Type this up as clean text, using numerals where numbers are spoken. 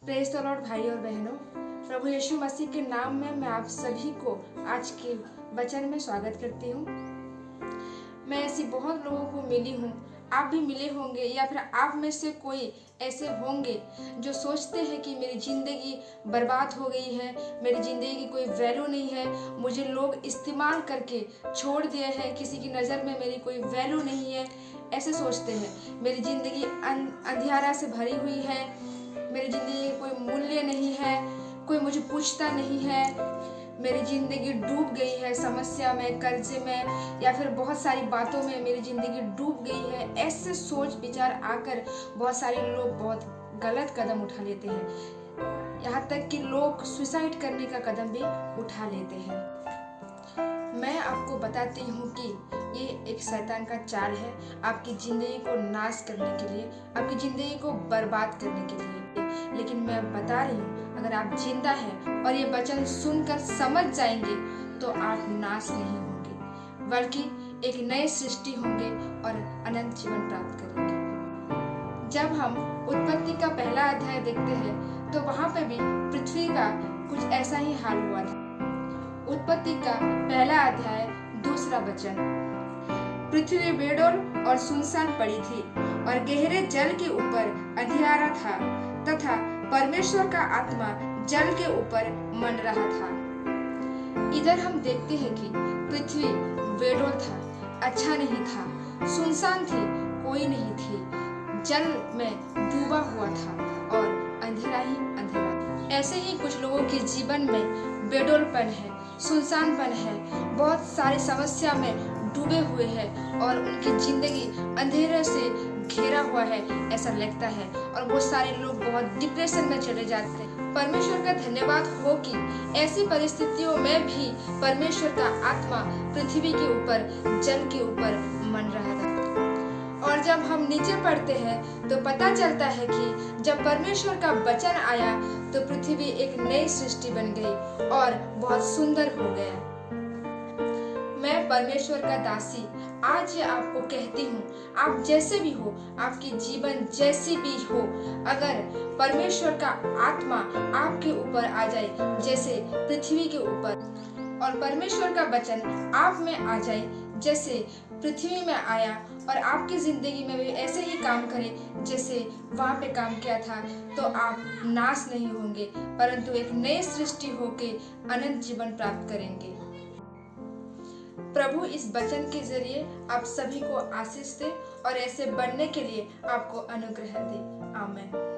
Praise the Lord भाई और बहनों, प्रभु यीशु मसीह के नाम में मैं आप सभी को आज के वचन में स्वागत करती हूँ। मैं ऐसी बहुत लोगों को मिली हूँ, आप भी मिले होंगे या फिर आप में से कोई ऐसे होंगे जो सोचते हैं कि मेरी ज़िंदगी बर्बाद हो गई है, मेरी ज़िंदगी की कोई वैल्यू नहीं है, मुझे लोग इस्तेमाल करके छोड़ दिए हैं, किसी की नज़र में मेरी कोई वैल्यू नहीं है। ऐसे सोचते हैं, मेरी ज़िंदगी अंधियारा से भरी हुई है, मेरी ज़िंदगी कोई मूल्य नहीं है, कोई मुझे पूछता नहीं है, मेरी ज़िंदगी डूब गई है समस्या में, कर्जे में या फिर बहुत सारी बातों में मेरी ज़िंदगी डूब गई है। ऐसे सोच विचार आकर बहुत सारे लोग बहुत गलत कदम उठा लेते हैं, यहाँ तक कि लोग सुसाइड करने का कदम भी उठा लेते हैं। मैं आपको बताती हूँ कि ये एक शैतान का चाल है, आपकी ज़िंदगी को नाश करने के लिए, आपकी ज़िंदगी को बर्बाद करने के लिए। लेकिन मैं बता रही हूँ, अगर आप जिंदा हैं और ये वचन सुनकर समझ जाएंगे तो आप नाश नहीं होंगे, बल्कि एक नए सृष्टि होंगे और अनंत जीवन प्राप्त करेंगे। जब हम उत्पत्ति का पहला अध्याय देखते हैं तो वहाँ पे भी पृथ्वी का कुछ ऐसा ही हाल हुआ था। उत्पत्ति का पहला अध्याय 2 वचन, पृथ्वी बेडौल और सुनसान पड़ी थी और गहरे जल के ऊपर अंधियारा था तथा परमेश्वर का आत्मा जल के ऊपर मन रहा था। इधर हम देखते हैं कि पृथ्वी बेडौल था, अच्छा नहीं था, सुनसान थी, कोई नहीं थी, जल में डूबा हुआ था और अंधेरा ही अंधेरा। ऐसे ही कुछ लोगों के जीवन में बेडौलपन है, सुनसानपन है, बहुत सारी समस्या में डूबे हुए हैं और उनकी जिंदगी अंधेरे से घेरा हुआ है ऐसा लगता है, और वो सारे लोग बहुत डिप्रेशन में चले जाते हैं। परमेश्वर का धन्यवाद हो कि ऐसी परिस्थितियों में भी परमेश्वर का आत्मा पृथ्वी के ऊपर, जल के ऊपर मन रहा था। और जब हम नीचे पढ़ते हैं तो पता चलता है कि जब परमेश्वर का वचन आया तो पृथ्वी एक नई सृष्टि बन गई और बहुत सुंदर हो गया। मैं परमेश्वर का दासी आज आपको कहती हूँ, आप जैसे भी हो, आपकी जीवन जैसी भी हो, अगर परमेश्वर का आत्मा आपके ऊपर आ जाए जैसे पृथ्वी के ऊपर, और परमेश्वर का वचन आप में आ जाए जैसे पृथ्वी में आया और आपकी जिंदगी में भी ऐसे ही काम करे जैसे वहाँ पे काम किया था, तो आप नाश नहीं होंगे परंतु एक नई सृष्टि होके अनंत जीवन प्राप्त करेंगे। प्रभु इस वचन के जरिए आप सभी को आशीष दे और ऐसे बनने के लिए आपको अनुग्रह दे। आमीन।